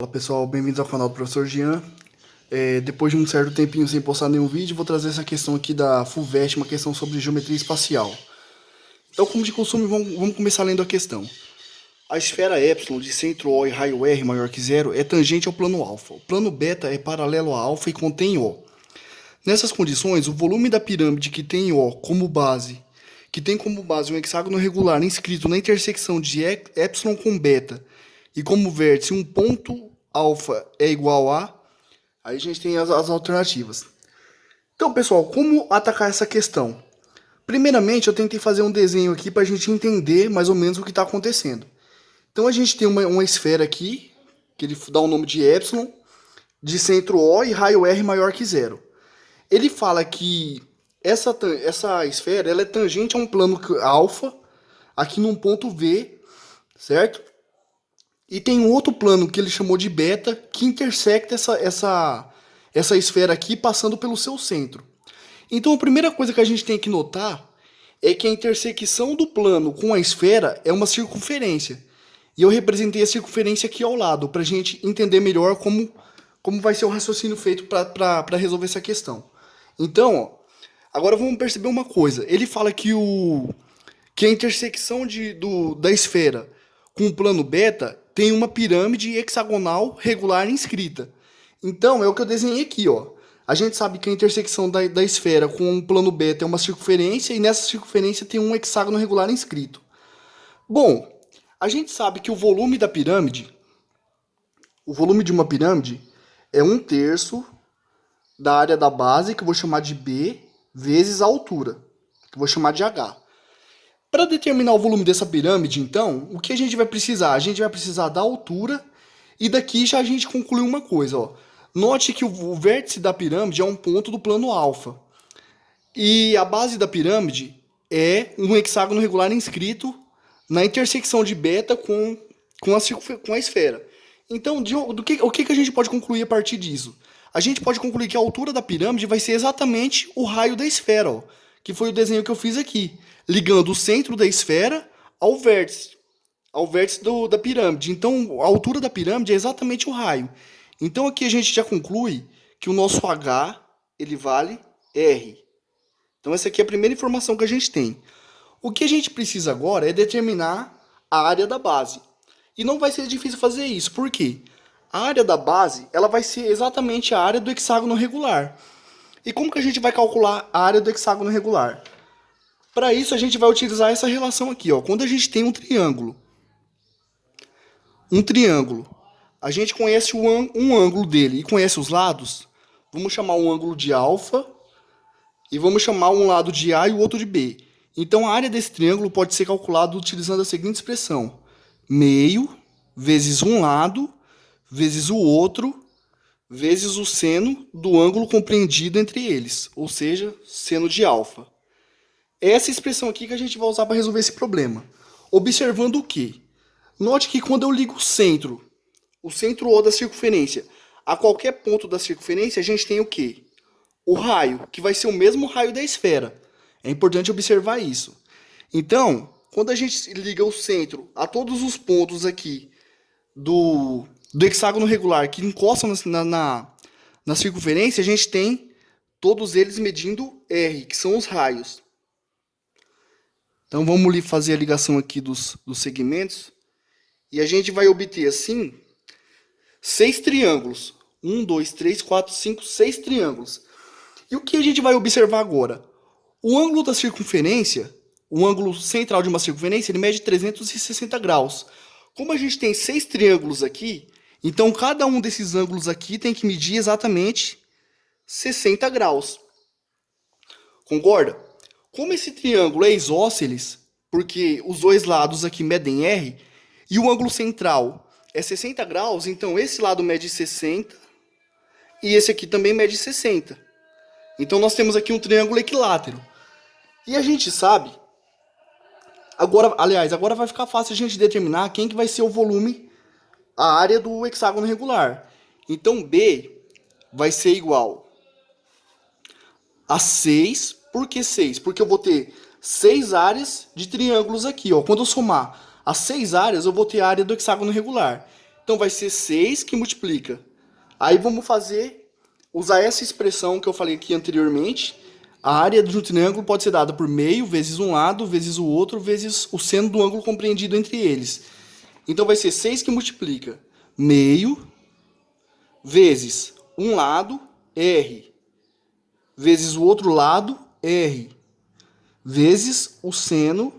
Fala pessoal, bem-vindos ao canal do Professor Jean. Depois de um certo tempinho sem postar nenhum vídeo, vou trazer essa questão aqui da FUVEST, uma questão sobre geometria espacial. Então, como de costume, vamos começar lendo a questão. A esfera ε de centro O e raio R maior que zero é tangente ao plano alfa. O plano beta é paralelo a alfa e contém O. Nessas condições, o volume da pirâmide que tem O como base, um hexágono regular inscrito na intersecção de ε com beta, e como vértice um ponto alfa é igual a... Aí a gente tem as alternativas. Então, pessoal, como atacar essa questão? Primeiramente, eu tentei fazer um desenho aqui para a gente entender mais ou menos o que está acontecendo. Então, a gente tem uma esfera aqui, que ele dá o nome de ε, de centro O e raio R maior que zero. Ele fala que essa esfera ela é tangente a um plano alfa, aqui num ponto V, certo? E tem um outro plano que ele chamou de beta, que intersecta essa esfera aqui, passando pelo seu centro. Então a primeira coisa que a gente tem que notar é que a intersecção do plano com a esfera é uma circunferência. E eu representei a circunferência aqui ao lado, para a gente entender melhor como vai ser o raciocínio feito para resolver essa questão. Então, ó, agora vamos perceber uma coisa. Ele fala que a intersecção da esfera com o plano beta tem uma pirâmide hexagonal regular inscrita. Então, é o que eu desenhei aqui, ó. A gente sabe que a intersecção da esfera com o plano beta é uma circunferência, e nessa circunferência tem um hexágono regular inscrito. Bom, a gente sabe que o volume de uma pirâmide é 1/3 da área da base, que eu vou chamar de B, vezes a altura, que eu vou chamar de H. Para determinar o volume dessa pirâmide, então, o que a gente vai precisar? A gente vai precisar da altura, e daqui já a gente conclui uma coisa, ó. Note que o vértice da pirâmide é um ponto do plano alfa. E a base da pirâmide é um hexágono regular inscrito na intersecção de beta com a esfera. Então, o que a gente pode concluir a partir disso? A gente pode concluir que a altura da pirâmide vai ser exatamente o raio da esfera, ó, que foi o desenho que eu fiz aqui, ligando o centro da esfera ao vértice da pirâmide. Então, a altura da pirâmide é exatamente o raio. Então, aqui a gente já conclui que o nosso H ele vale R. Então, essa aqui é a primeira informação que a gente tem. O que a gente precisa agora é determinar a área da base. E não vai ser difícil fazer isso. Por quê? A área da base ela vai ser exatamente a área do hexágono regular. E como que a gente vai calcular a área do hexágono regular? Para isso, a gente vai utilizar essa relação aqui, ó. Quando a gente tem um triângulo, a gente conhece um ângulo dele e conhece os lados. Vamos chamar um ângulo de alfa e vamos chamar um lado de A e o outro de B. Então, a área desse triângulo pode ser calculada utilizando a seguinte expressão: meio vezes um lado vezes o outro vezes o seno do ângulo compreendido entre eles, ou seja, seno de alfa. É essa expressão aqui que a gente vai usar para resolver esse problema. Observando o quê? Note que quando eu ligo o centro O da circunferência, a qualquer ponto da circunferência, a gente tem o quê? O raio, que vai ser o mesmo raio da esfera. É importante observar isso. Então, quando a gente liga o centro a todos os pontos aqui do hexágono regular que encostam na circunferência, a gente tem todos eles medindo R, que são os raios. Então, vamos fazer a ligação aqui dos segmentos. E a gente vai obter, assim, 6 triângulos. 1, 2, 3, 4, 5, 6 triângulos. E o que a gente vai observar agora? O ângulo da circunferência, o ângulo central de uma circunferência, ele mede 360 graus. Como a gente tem 6 triângulos aqui, então cada um desses ângulos aqui tem que medir exatamente 60 graus. Concorda? Como esse triângulo é isósceles, porque os dois lados aqui medem R, e o ângulo central é 60 graus, então esse lado mede 60 e esse aqui também mede 60. Então nós temos aqui um triângulo equilátero. E a gente sabe, agora vai ficar fácil a gente determinar quem que vai ser o volume, a área do hexágono regular. Então B vai ser igual a 6. Por que 6? Porque eu vou ter 6 áreas de triângulos aqui, ó. Quando eu somar as 6 áreas, eu vou ter a área do hexágono regular. Então vai ser 6 que multiplica. Aí vamos usar essa expressão que eu falei aqui anteriormente. A área de um triângulo pode ser dada por meio, vezes um lado, vezes o outro, vezes o seno do ângulo compreendido entre eles. Então vai ser 6 que multiplica meio, vezes um lado, R, vezes o outro lado, R, vezes o seno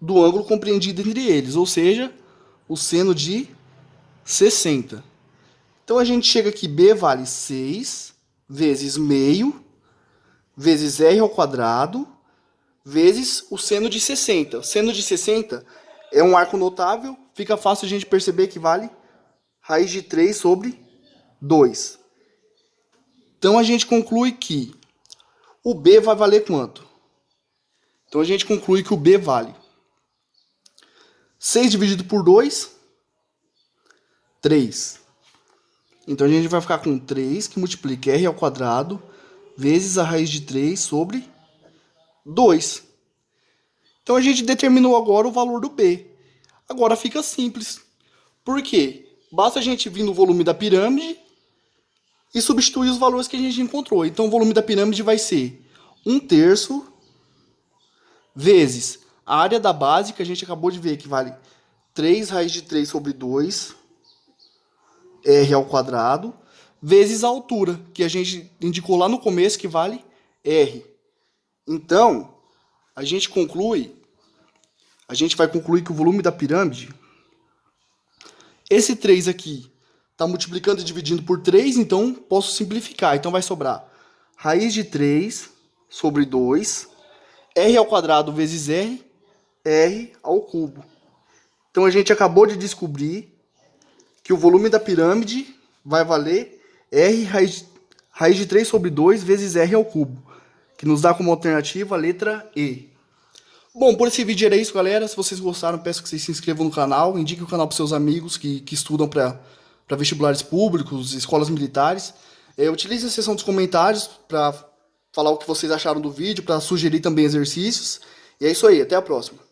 do ângulo compreendido entre eles, ou seja, o seno de 60. Então a gente chega aqui, B vale 6 vezes meio, vezes R ao quadrado, vezes o seno de 60. O seno de 60 é um arco notável, fica fácil a gente perceber que vale raiz de 3 sobre 2. Então a gente conclui que o B vai valer quanto? Então a gente conclui que o B vale 6 dividido por 2, 3. Então a gente vai ficar com 3 que multiplica R ao quadrado vezes a raiz de 3 sobre 2. Então a gente determinou agora o valor do B. Agora fica simples. Por quê? Basta a gente vir no volume da pirâmide e substituir os valores que a gente encontrou. Então o volume da pirâmide vai ser 1/3 vezes a área da base, que a gente acabou de ver, que vale 3 raiz de 3 sobre 2, R ao quadrado, vezes a altura, que a gente indicou lá no começo, que vale R. Então, a gente vai concluir que o volume da pirâmide, esse 3 aqui, está multiplicando e dividindo por 3, então posso simplificar. Então vai sobrar raiz de 3 sobre 2, R ao quadrado vezes R, R ao cubo. Então a gente acabou de descobrir que o volume da pirâmide vai valer R raiz de 3 sobre 2 vezes R ao cubo, que nos dá como alternativa a letra E. Bom, por esse vídeo era isso, galera. Se vocês gostaram, peço que vocês se inscrevam no canal, indiquem o canal para seus amigos que estudam para vestibulares públicos, escolas militares. Utilize a seção dos comentários para falar o que vocês acharam do vídeo, para sugerir também exercícios. E é isso aí, até a próxima.